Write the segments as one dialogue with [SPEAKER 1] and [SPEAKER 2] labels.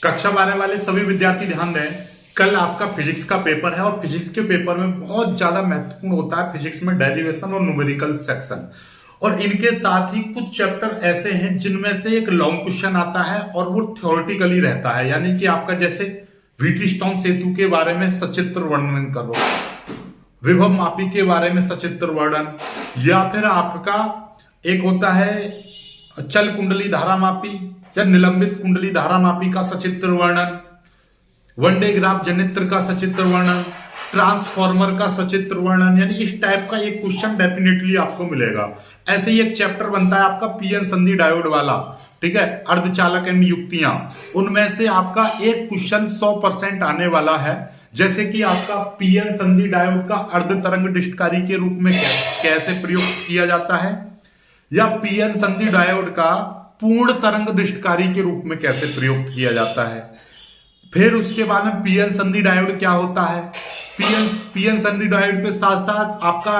[SPEAKER 1] कक्षा 12 वाले सभी विद्यार्थी ध्यान दें, कल आपका फिजिक्स का पेपर है और फिजिक्स के पेपर में बहुत ज्यादा महत्वपूर्ण होता है फिजिक्स में डेरिवेशन और न्यूमेरिकल सेक्शन। और इनके साथ ही कुछ चैप्टर ऐसे हैं जिनमें से एक लॉन्ग क्वेश्चन आता है और वो थ्योरेटिकली रहता है, यानी कि आपका जैसे व्हीटस्टोन सेतु के बारे में सचित्र वर्णन करो, विभव मापी के बारे में सचित्र वर्णन, या फिर आपका एक होता है चल कुंडली धारा मापी या निलंबित कुंडली धारा मापी का सचित्र वर्णन, वनडे ग्राफ जनित्र का सचित्र वर्णन, ट्रांसफॉर्मर का सचित्र वर्णन, यानी इस टाइप का एक क्वेश्चन डेफिनेटली आपको मिलेगा। ऐसे ही एक चैप्टर बनता है आपका पीएन संधि डायोड वाला, ठीक है, अर्धचालक एंड युक्तियां, उनमें से आपका एक क्वेश्चन 100% आने वाला है। जैसे कि आपका पीएन संधि डायोड का अर्ध तरंग डिस्टकारी के रूप में कैसे प्रयोग किया जाता है, या पीएन संधि डायोड का पूर्ण तरंग डिस्टकारी के रूप में कैसे प्रयोग किया जाता है। फिर उसके बाद में पीएन संधि डायोड क्या होता है, पीएन संधि डायोड के साथ साथ आपका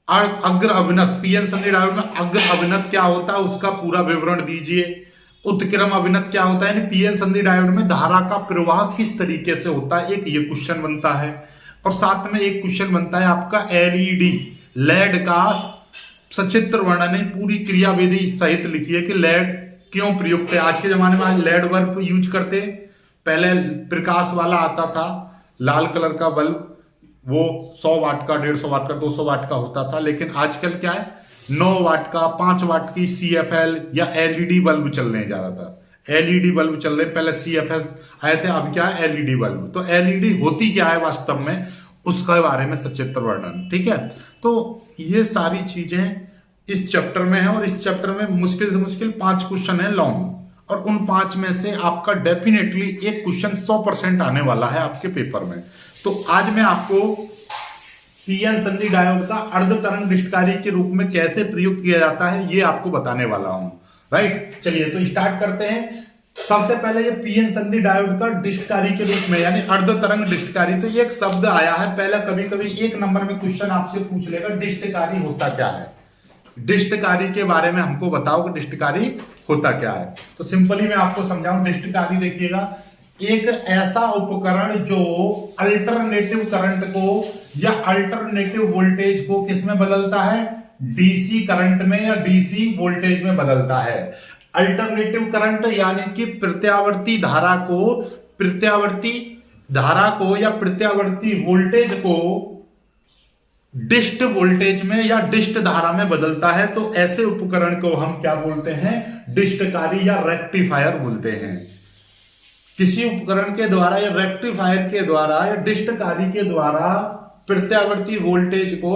[SPEAKER 1] अग्र अभिनत, पीएन संधि डायोड में अग्र अभिनत क्या होता है उसका पूरा विवरण दीजिए। उत्क्रम अभिनत क्या होता है, यानी पीएन संधि डायोड में धारा का प्रवाह किस तरीके से होता है, एक ये क्वेश्चन बनता है। और साथ में एक क्वेश्चन बनता है आपका एलईडी लेड का सचित्र वर्णन, पूरी क्रियाविधि सहित लिखिए कि लेड क्यों प्रयुक्त है। आज के जमाने में लेड बल्ब यूज करते, पहले प्रकाश वाला आता था लाल कलर का बल्ब, वो 100 वाट का, 150 वाट का, 200 वाट का होता था, लेकिन आजकल क्या है 9 वाट का, 5 वाट की CFL या एलईडी बल्ब चलने जा रहा था। एलईडी बल्ब चल रहे, पहले CFL आए थे, अब क्या है एलईडी बल्ब। तो एलईडी होती क्या है वास्तव में, उसके बारे में सचित्र वर्णन, ठीक है। तो ये सारी चीजें इस चैप्टर में है और इस चैप्टर में मुश्किल से मुश्किल 5 क्वेश्चन है लॉन्ग, और उन 5 में से आपका डेफिनेटली एक क्वेश्चन 100% आने वाला है आपके पेपर में। तो आज मैं आपको पीएन संधि डायोड का अर्ध तरंग डिस्टकारी के रूप में कैसे प्रयोग किया जाता है ये आपको बताने वाला हूं, राइट। चलिए तो स्टार्ट करते हैं। सबसे पहले ये पीएन संधि डायोड का डिस्टकारी के रूप में, यानी अर्ध तरंग डिस्टकारी, तो ये एक शब्द आया है पहले, कभी कभी 1 नंबर में क्वेश्चन आपसे पूछ लेगा डिस्टकारी होता क्या है, डिस्टकारी के बारे में हमको बताओ कि डिस्टकारी होता क्या है। तो सिंपली मैं आपको समझाऊं, डिस्टकारी देखिएगा, एक ऐसा उपकरण जो अल्टरनेटिव करंट को या अल्टरनेटिव वोल्टेज को किसमें बदलता है, डीसी करंट में या डीसी वोल्टेज में बदलता है। अल्टरनेटिव करंट यानी कि प्रत्यावर्ती धारा को या प्रत्यावर्ती वोल्टेज को डिस्ट वोल्टेज में या डिस्ट धारा में बदलता है। तो ऐसे उपकरण को हम क्या बोलते हैं, डिस्टकारी या रेक्टिफायर बोलते हैं। किसी उपकरण के द्वारा या रेक्टिफायर के द्वारा या डिस्टकारी के द्वारा प्रत्यावर्ती वोल्टेज को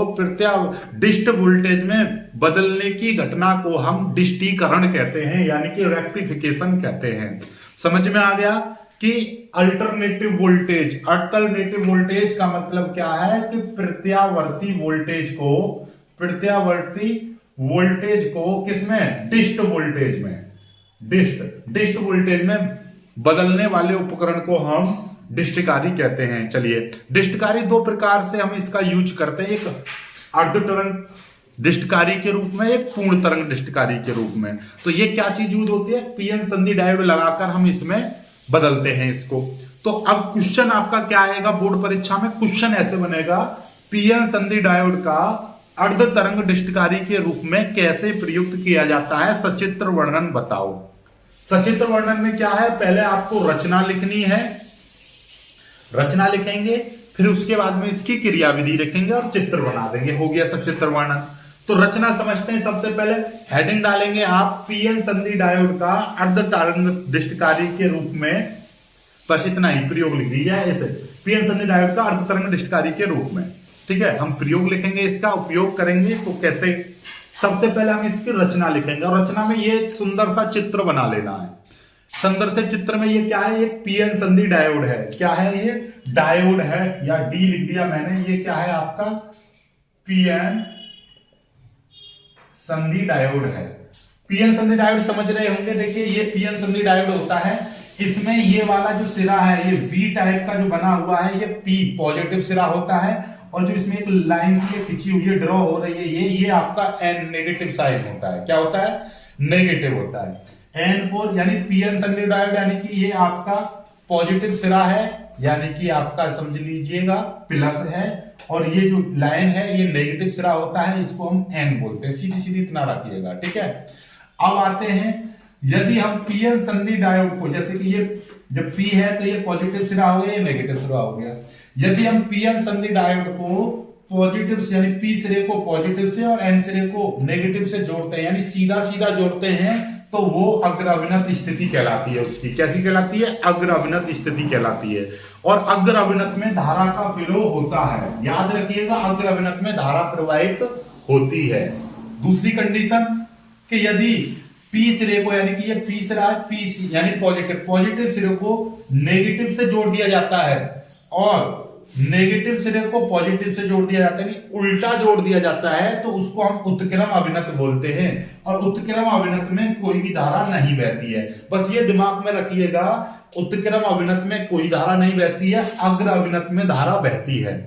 [SPEAKER 1] डिस्ट वोल्टेज में बदलने की घटना को हम डिस्टीकरण कहते हैं, यानी कि रेक्टिफिकेशन कहते हैं। समझ में आ गया कि अल्टरनेटिव वोल्टेज का मतलब क्या है कि प्रत्यावर्ती वोल्टेज को किसमें, डिस्ट वोल्टेज में बदलने वाले उपकरण को हम डिस्टकारी कहते हैं। चलिए, डिस्टकारी 2 प्रकार से हम इसका यूज करते हैं, एक अर्ध तरंग डिस्टकारी के रूप में, एक पूर्ण तरंग डिस्टकारी के रूप में। तो ये क्या चीज यूज होती है, पीएन संधि डायोड लगाकर हम इसमें बदलते हैं इसको। तो अब क्वेश्चन आपका क्या आएगा बोर्ड परीक्षा में, क्वेश्चन ऐसे बनेगा, पीएन संधि डायोड का अर्ध तरंग डिस्टकारी के रूप में कैसे प्रयुक्त किया जाता है, सचित्र वर्णन बताओ। सचित्र वर्णन में क्या है, पहले आपको रचना लिखनी है, रचना लिखेंगे, फिर उसके बाद में इसकी क्रियाविधि लिखेंगे और चित्र बना देंगे, हो गया सचित्र वर्णन। तो रचना समझते हैं। सबसे पहले हेडिंग डालेंगे आप, पीएन संधि डायोड का अर्ध तरंग डिस्टकारी के रूप में, बस इतना ही प्रयोग लिख दीजिए ऐसे, पीएन संधि डायोड का अर्ध तरंग डिस्टकारी के रूप में, ठीक है। हम प्रयोग लिखेंगे, इसका उपयोग करेंगे, तो कैसे, सबसे पहले हम इसकी रचना लिखेंगे और रचना में ये सुंदर सा चित्र बना लेना है। सुंदर से चित्र में ये क्या है, एक पीएन संधि डायोड है, क्या है ये, डायोड है, या डी लिख दिया मैंने, ये क्या है आपका पीएन संधि डायोड है। पीएन संधि डायोड समझ रहे होंगे, देखिए ये पीएन संधि डायोड होता है, इसमें ये वाला जो सिरा है, ये वी टाइप का जो बना हुआ है, ये पी पॉजिटिव सिरा होता है, और जो इसमें एक लाइन सी खिंची हुई है, ड्रॉ हो रही है, ये आपका एन नेगेटिव साइन होता है। क्या होता है, नेगेटिव होता है। N4 यानी पीएन संधि डायोड, यानी कि ये आपका पॉजिटिव सिरा है, यानी कि आपका समझ लीजिएगा प्लस है, और ये जो लाइन है ये नेगेटिव सिरा होता है, इसको हम N बोलते हैं। सीधी सीधी इतना रखिएगा, ठीक है। अब आते हैं, यदि हम पीएन संधि डायोड को, जैसे कि ये जब P है तो ये पॉजिटिव सिरा हो गया, ये नेगेटिव सिरा हो गया। यदि हम पीएन संधि डायोड को पॉजिटिव से, यानी P सिरे को पॉजिटिव से और N सिरे को नेगेटिव से जोड़ते हैं, यानी सीधा सीधा जोड़ते हैं, तो वो अग्र अभिनत स्थिति कहलाती है उसकी। कैसी कहलाती है? अग्र अभिनत स्थिति कहलाती है। और अग्र अभिनत में धारा का फ्लो होता है, याद रखिएगा, अग्र अभिनत में धारा प्रवाहित होती है। दूसरी कंडीशन कि यदि P सिरे को, यानी कि ये P सिरा है, P यानी पॉजिटिव सिरे को नेगेटिव से जोड़ दिया जाता है, और नेगेटिव सिरे को पॉजिटिव से जोड़ दिया जाता है, यानी उल्टा जोड़ दिया जाता है, तो उसको हम उत्क्रम अभिनत बोलते हैं। और उत्क्रम अभिनत में कोई भी धारा नहीं बहती है, बस ये दिमाग में रखिएगा, उत्क्रम अभिनत में कोई धारा नहीं बहती है, अग्र अभिनत में धारा बहती है।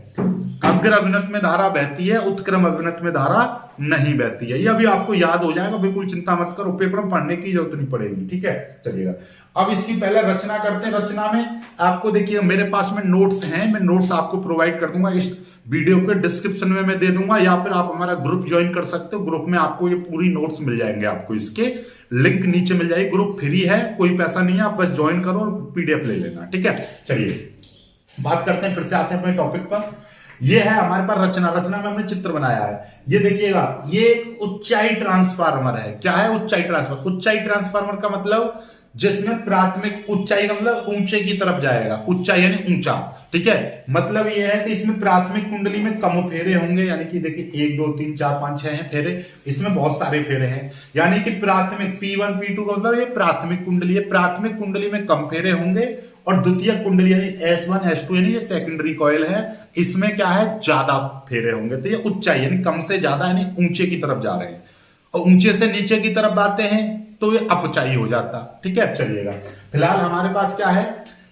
[SPEAKER 1] अग्र अभिनत में धारा बहती है, उत्क्रम अभिनत में धारा नहीं बहती है। ये अभी आपको याद हो जाएगा, बिल्कुल चिंता मत करो, पेपर में पढ़ने की जरूरत नहीं पड़ेगी, ठीक है। चलिएगा, अब इसकी पहले रचना करते हैं। रचना में आपको देखिए मेरे पास में नोट्स हैं, मैं नोट्स आपको प्रोवाइड कर दूंगा, इस वीडियो के डिस्क्रिप्शन में मैं दे दूंगा, या फिर आप हमारा ग्रुप ज्वाइन कर सकते हो। ग्रुप में आपको ये पूरी नोट्स मिल जाएंगे, आपको इसके लिंक नीचे मिल जाएगी। ग्रुप फ्री है, कोई पैसा नहीं है, आप बस ज्वाइन करो और पीडीएफ ले लेना, ठीक है। चलिए बात करते हैं, फिर से आते हैं अपने टॉपिक पर। ये है हमारे पास रचना। रचना में हमने चित्र बनाया है, ये देखिएगा, ये एक ऊंचाई ट्रांसफार्मर है। क्या है ऊंचाई ट्रांसफार्मर? ऊंचाई ट्रांसफार्मर का मतलब जिसमें प्राथमिक, ऊंचाई का मतलब ऊंचे की तरफ जाएगा, ऊंचाई यानी ऊंचा, ठीक है। मतलब ये है कि इसमें प्राथमिक कुंडली में कम फेरे होंगे, यानी कि देखिए 1 2 3 4 5 6 हैं फेरे, इसमें बहुत सारे फेरे हैं, यानी कि प्राथमिक P1 P2 का मतलब ये प्राथमिक कुंडली है। प्राथमिक कुंडली में कम फेरे होंगे, और द्वितीय कुंडली यानी S1 S2 यानी ये सेकेंडरी कॉइल है, इसमें क्या है, ज्यादा फेरे होंगे। तो ये ऊंचाई यानी कम से ज्यादा, यानी ऊंचे की तरफ जा रहे हैं। और ऊंचे से नीचे की तरफ आते हैं तो ये अपचाई हो जाता, ठीक है। चलिएगा, फिलहाल हमारे पास क्या है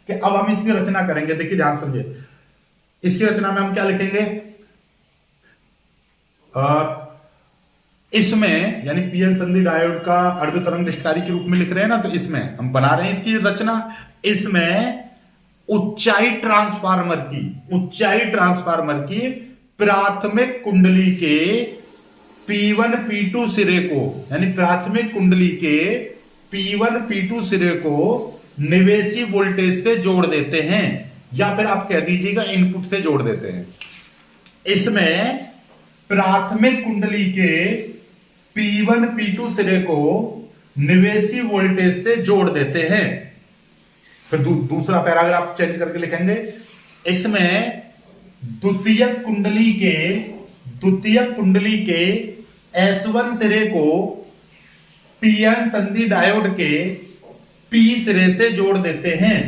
[SPEAKER 1] कि अब हम इसकी रचना करेंगे। देखिए ध्यान समझिए, इसकी रचना में हम क्या लिखेंगे, इसमें यानी पीएन संधि डायोड का अर्ध तरंग निष्कारी के रूप में लिख रहे हैं ना, तो इसमें हम बना रहे हैं इसकी रचना। इसमें ऊंचाई ट्रांसफार्मर की प्राथमिक कुंडली के P1 P2 सिरे को, यानी प्राथमिक कुंडली के P1 P2 सिरे को निवेशी वोल्टेज से जोड़ देते हैं, या फिर आप कह दीजिएगा इनपुट से जोड़ देते हैं। इसमें प्राथमिक कुंडली के P1 P2 सिरे को निवेशी वोल्टेज से जोड़ देते हैं। फिर दूसरा पैराग्राफ चेंज करके लिखेंगे, इसमें द्वितीय कुंडली के S1 सिरे को पीएन संधि डायोड के P सिरे से जोड़ देते हैं।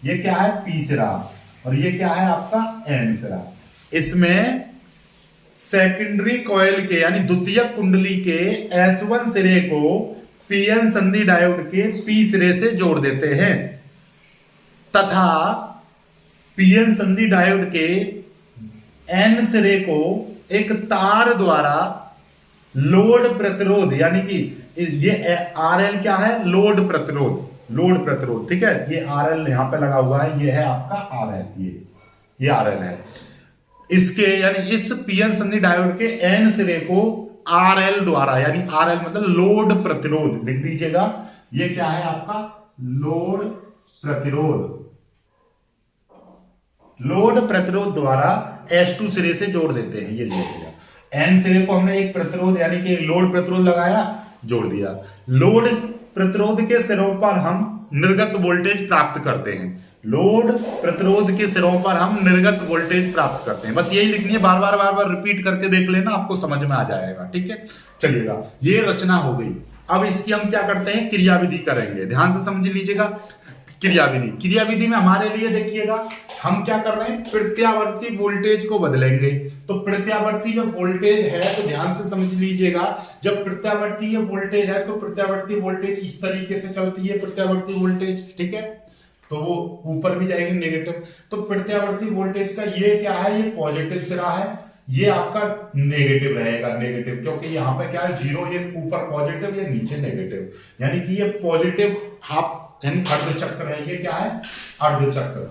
[SPEAKER 1] ये क्या है, P सिरा, और ये क्या है आपका N सिरा। इसमें सेकेंडरी कॉइल के, यानी द्वितीय कुंडली के S1 सिरे को पीएन संधि डायोड के P सिरे से जोड़ देते हैं, तथा पीएन संधि डायोड के N सिरे को एक तार द्वारा लोड प्रतिरोध, यानी कि ये RL क्या है, लोड प्रतिरोध, ठीक है। ये RL यहां पे लगा हुआ है, ये है आपका RL, ये RL है। इसके यानी इस पीएन संधि डायोड के N सिरे को RL द्वारा, यानी RL मतलब लोड प्रतिरोध, लिख दीजिएगा, ये क्या है आपका लोड प्रतिरोध द्वारा S2 सिरे से जोड़ देते हैं। ये देखिएगा, N सिरे को हमने एक प्रतिरोध यानी कि लोड प्रतिरोध लगाया, जोड़ दिया। लोड प्रतिरोध के सिरों पर हम निर्गत वोल्टेज प्राप्त करते हैं। लोड प्रतिरोध के सिरों पर हम निर्गत वोल्टेज प्राप्त करते हैं। बस यही लिखनी है, बार बार रिपीट करके देख लेना, आपको समझ में आ जाएगा, ठीक है। चलिएगा, ये रचना हो गई। अब इसकी हम क्या करते हैं, क्रियाविधि करेंगे। ध्यान से समझ लीजिएगा, क्रियाविधि में हमारे लिए देखिएगा हम क्या कर रहे हैं, प्रत्यावर्ती वोल्टेज को बदलेंगे। तो प्रत्यावर्ती जब वोल्टेज है तो ध्यान से समझ लीजिएगा, जब प्रत्यावर्ती वोल्टेज है तो प्रत्यावर्ती वोल्टेज इस तरीके से चलती है, प्रत्यावर्ती वोल्टेज, ठीक है। तो वो ऊपर भी जाएगी नेगेटिव। तो प्रत्यावर्ती वोल्टेज का ये क्या है, ये पॉजिटिव सिरा है, ये आपका नेगेटिव रहेगा, नेगेटिव, क्योंकि यहाँ पे क्या है, जीरो, ये ऊपर पॉजिटिव, ये नीचे नेगेटिव, यानी कि ये पॉजिटिव हाफ यानी अर्धचक्र है। ये क्या है, अर्धचक्र,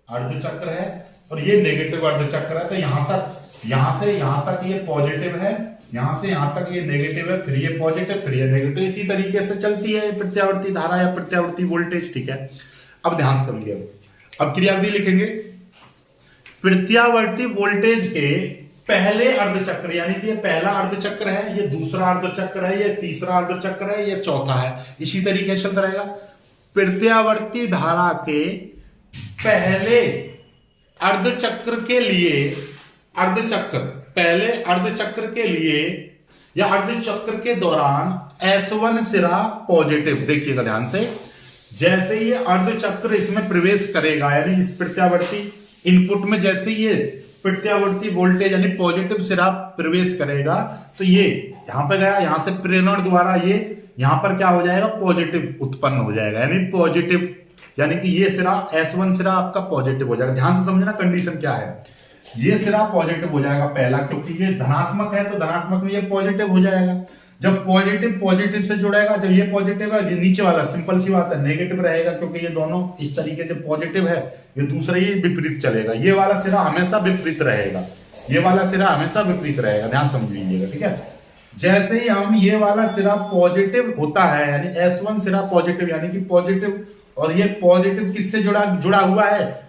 [SPEAKER 1] अर्धचक्र है, और ये नेगेटिव अर्धचक्र है। तो यहां तक, यहां से यहां तक ये पॉजिटिव है, यहां से यहां तक ये नेगेटिव है, फिर ये पॉजिटिव, फिर ये नेगेटिव, इसी तरीके से चलती है प्रत्यावर्ती धारा या प्रत्यावर्ती वोल्टेज। ठीक है, अब ध्यान से समझिए। अब क्रियाविधि लिखेंगे, प्रत्यावर्ती वोल्टेज के पहले अर्धचक्र, यानी कि ये पहला अर्धचक्र है, ये दूसरा अर्धचक्र है, ये तीसरा अर्धचक्र है, ये चौथा है, इसी तरीके से चलता रहेगा। प्रत्यावर्ती धारा के पहले अर्धचक्र के लिए, अर्धचक्र, पहले अर्धचक्र के लिए या अर्धचक्र के दौरान S1 सिरा पॉजिटिव। देखिएगा ध्यान से, जैसे ये अर्धचक्र इसमें प्रवेश करेगा, यानी इस प्रत्यावर्ती इनपुट में जैसे ये प्रत्यावर्ती वोल्टेज यानी पॉजिटिव सिरा प्रवेश करेगा, तो ये यहां पे गया, यहां से प्रेरण द्वारा ये यहां पर क्या हो जाएगा, पॉजिटिव उत्पन्न हो जाएगा, यानी पॉजिटिव, यानी कि ये सिरा S1 सिरा आपका पॉजिटिव हो जाएगा। ध्यान से समझना कंडीशन क्या है, ये सिरा पॉजिटिव हो जाएगा पहला, क्योंकि ये धनात्मक है तो धनात्मक में ये पॉजिटिव हो जाएगा। जब पॉजिटिव पॉजिटिव से जुड़ेगा, जब ये पॉजिटिव है, ये नीचे वाला सिंपल सी बात है नेगेटिव रहेगा, क्योंकि ये दोनों इस तरीके से पॉजिटिव है, ये दूसरा ये विपरीत चलेगा, ये वाला सिरा हमेशा विपरीत रहेगा, ये वाला सिरा हमेशा विपरीत रहेगा। ध्यान समझ लीजिएगा, ठीक है। जैसे ही हम ये वाला सिरा पॉजिटिव होता है, यानी S1 सिरा पॉजिटिव, यानी कि पॉजिटिव, और ये पॉजिटिव किससे जुड़ा हुआ है,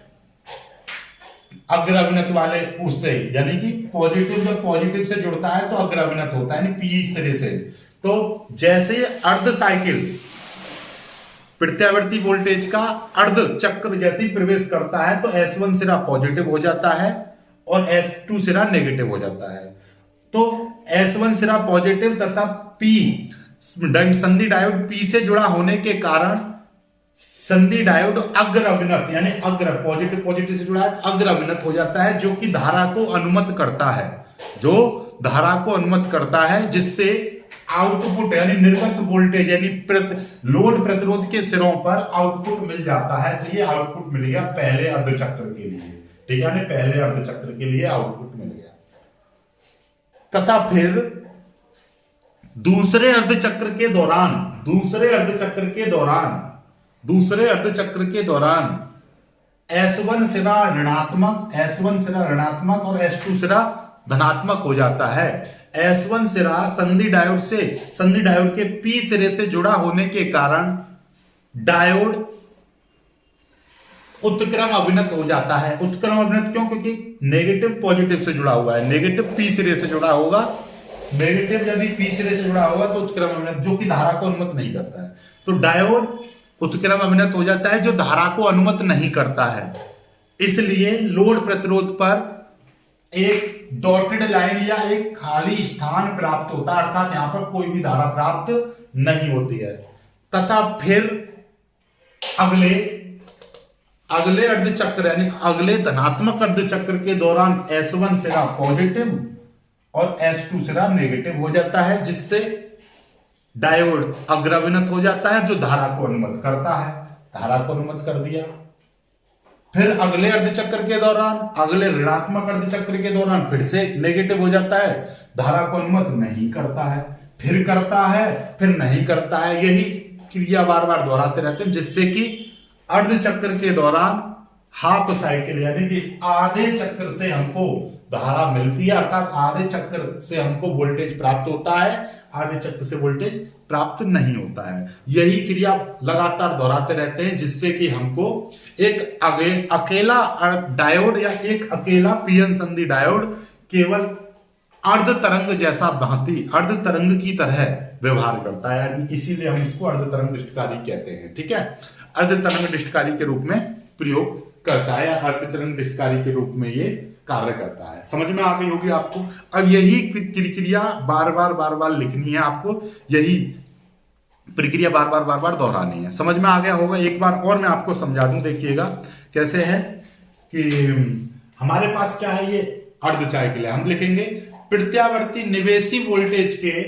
[SPEAKER 1] अग्रअभिनत वाले उससे, यानी कि पॉजिटिव जब पॉजिटिव से जुड़ता है तो अग्रअभिनत होता है, यानी पी सिरे से। तो जैसे अर्ध साइकिल प्रत्यावर्ती वोल्टेज का अर्ध चक्र जैसे ही प्रवेश करता है तो S1 सिरा पॉजिटिव हो जाता है और S2 सिरा नेगेटिव हो जाता है। तो S1 सिरा पॉजिटिव तथा P संधि डायोड P से जुड़ा होने के कारण संधि डायोड अग्र अभिनत, यानी अग्र पॉजिटिव पॉजिटिव से जुड़ा है, अग्र अभिनत हो जाता है, जो कि धारा को अनुमत करता है, जो धारा को अनुमत करता है, जिससे आउटपुट यानी निर्गत वोल्टेज यानी लोड प्रतिरोध के सिरों पर आउटपुट मिल जाता है। तो ये आउटपुट मिल गया पहले अर्धचक्र के लिए, ठीक है, यानी पहले अर्धचक्र के लिए आउटपुट मिल गया। तथा फिर दूसरे अर्धचक्र के दौरान, दूसरे अर्धचक्र के दौरान S1 सिरा ऋणात्मक और S2 सिरा धनात्मक हो जाता है। S1 सिरा संधि डायोड के P सिरे से जुड़ा होने के कारण डायोड उत्क्रम अभिनत हो जाता है। उत्क्रम अभिनत क्यों? क्योंकि नेगेटिव पॉजिटिव से जुड़ा हुआ है, नेगेटिव P सिरे से जुड़ा होगा, नेगेटिव यदि P सिरे से जुड़ा होगा तो उत्क्रम अभिनत, जो कि धारा को अनुमत नहीं करता है। तो डायोड उत्क्रम अभिनत हो जाता है, जो धारा को अनुमत नहीं करता है। इसलिए लोड प्रतिरोध पर एक डॉटेड लाइन या एक खाली स्थान प्राप्त होता है, अर्थात यहां पर कोई भी धारा प्राप्त नहीं होती है। तथा फिर अगले अर्धचक्र यानी अगले धनात्मक अर्धचक्र के दौरान S1 सिरा पॉजिटिव और S2 सिरा नेगेटिव हो जाता है, जिससे डायोड अग्रअभिनत हो जाता है, जो धारा को अनुमत करता है, धारा को अनुमत कर दिया। फिर अगले अर्धचक्र के दौरान, अगले ऋणात्मक अर्धचक्र के दौरान फिर से नेगेटिव हो जाता है, धारा को अनुमत नहीं करता है, फिर करता है, फिर नहीं करता है। यही क्रिया बार बार दोहराते रहते हैं, जिससे कि अर्धचक्र के दौरान हाफ साइकिल यानी कि आधे चक्र से हमको धारा मिलती है, अर्थात आधे चक्र से हमको वोल्टेज प्राप्त होता है, आधे चक्र से वोल्टेज प्राप्त नहीं होता है। यही क्रिया लगातार दोहराते रहते हैं, जिससे कि हमको एक अकेला डायोड या एक अकेला पीएन संधि डायोड केवल अर्ध तरंग जैसा भांति अर्ध तरंग की तरह व्यवहार करता है, इसीलिए हम इसको अर्ध तरंग निष्ठकारी कहते हैं। ठीक है, अर्ध तरंग निष्ठकारी के रूप में प्रयोग करता है या अर्ध तरंग निष्ठकारी के रूप में ये कार्य करता है। समझ में आ गई होगी आपको। अब यही प्रक्रिया बार बार लिखनी है आपको, यही प्रक्रिया बार बार दोहरानी है। समझ में आ गया होगा। एक बार और मैं आपको समझा दूं, देखिएगा कैसे है कि हमारे पास क्या है, ये अर्धचक्र है। हम लिखेंगे प्रत्यावर्ती निवेशी वोल्टेज के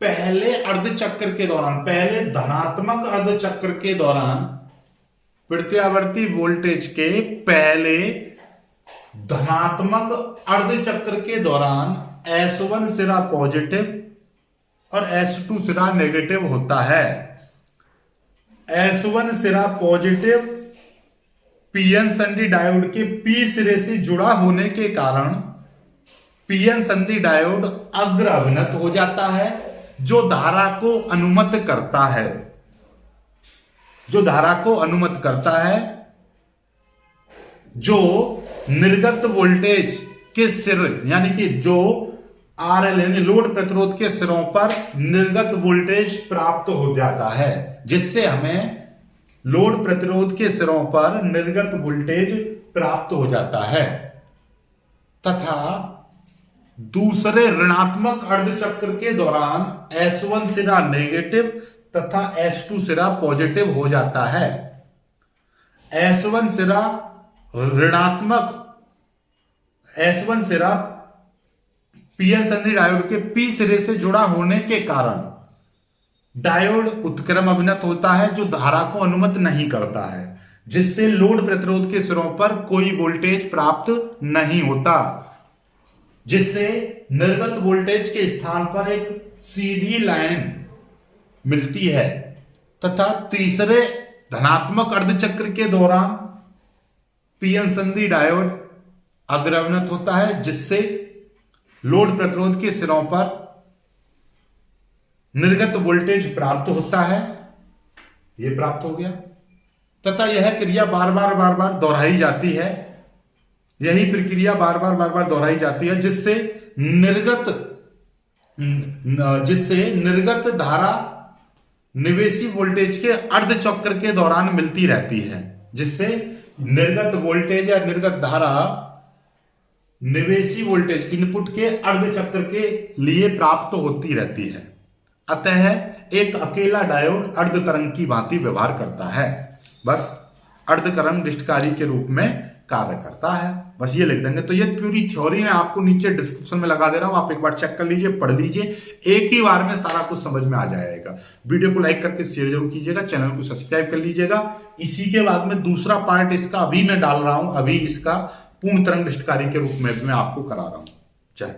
[SPEAKER 1] पहले अर्धचक्र के दौरान, पहले धनात्मक अर्धचक्र के दौरान प्रत्यावर्ती वोल्टेज के पहले धनात्मक अर्धचक्र के दौरान S1 सिरा पॉजिटिव और S2 सिरा नेगेटिव होता है। S1 सिरा पॉजिटिव पीएन संधि डायोड के P सिरे से जुड़ा होने के कारण पीएन संधि डायोड अग्र अभिनत हो जाता है, जो धारा को अनुमत करता है, जो धारा को अनुमत करता है, जो निर्गत वोल्टेज के सिर यानी कि जो आरएल यानी लोड प्रतिरोध के सिरों पर निर्गत वोल्टेज प्राप्त हो जाता है, जिससे हमें लोड प्रतिरोध के सिरों पर निर्गत वोल्टेज प्राप्त हो जाता है। तथा दूसरे ऋणात्मक अर्धचक्र के दौरान S1 सिरा नेगेटिव तथा S2 सिरा पॉजिटिव हो जाता है। S1 सिरा ऋणात्मक S1 सिरा पीएन संधि डायोड के P सिरे से जुड़ा होने के कारण डायोड उत्क्रम अभिनत होता है, जो धारा को अनुमत नहीं करता है, जिससे लोड प्रतिरोध के सिरों पर कोई वोल्टेज प्राप्त नहीं होता, जिससे निर्गत वोल्टेज के स्थान पर एक सीधी लाइन मिलती है। तथा तीसरे धनात्मक अर्धचक्र के दौरान पीएन संधि डायोड अग्रअभिनत होता है, जिससे लोड प्रतिरोध के सिरों पर निर्गत वोल्टेज प्राप्त होता है। यह प्राप्त हो गया तथा यह क्रिया बार बार दोहराई जाती है। यही प्रक्रिया बार बार दोहराई जाती है, जिससे निर्गत धारा निवेशी वोल्टेज के अर्धचक्र के दौरान मिलती रहती है, जिससे निर्गत वोल्टेज या निर्गत धारा निवेशी वोल्टेज इनपुट के अर्धचक्र के लिए प्राप्त होती रहती है। अतः एक अकेला डायोड अर्ध तरंग की भांति व्यवहार करता है, बस अर्धकरण डिस्टकारी के रूप में कार्य करता है। बस ये लिख देंगे। तो ये पूरी थ्योरी मैं आपको नीचे डिस्क्रिप्शन में लगा दे रहा हूं, आप एक बार चेक कर लीजिए, पढ़ लीजिए, एक ही बार में सारा कुछ समझ में आ जाएगा। वीडियो को लाइक करके शेयर जरूर कीजिएगा, चैनल को सब्सक्राइब कर लीजिएगा। इसी के बाद में दूसरा पार्ट इसका अभी मैं डाल रहा हूं, अभी इसका पूर्ण तरंग डिस्टकारी के रूप में मैं आपको करा रहा हूं। जय।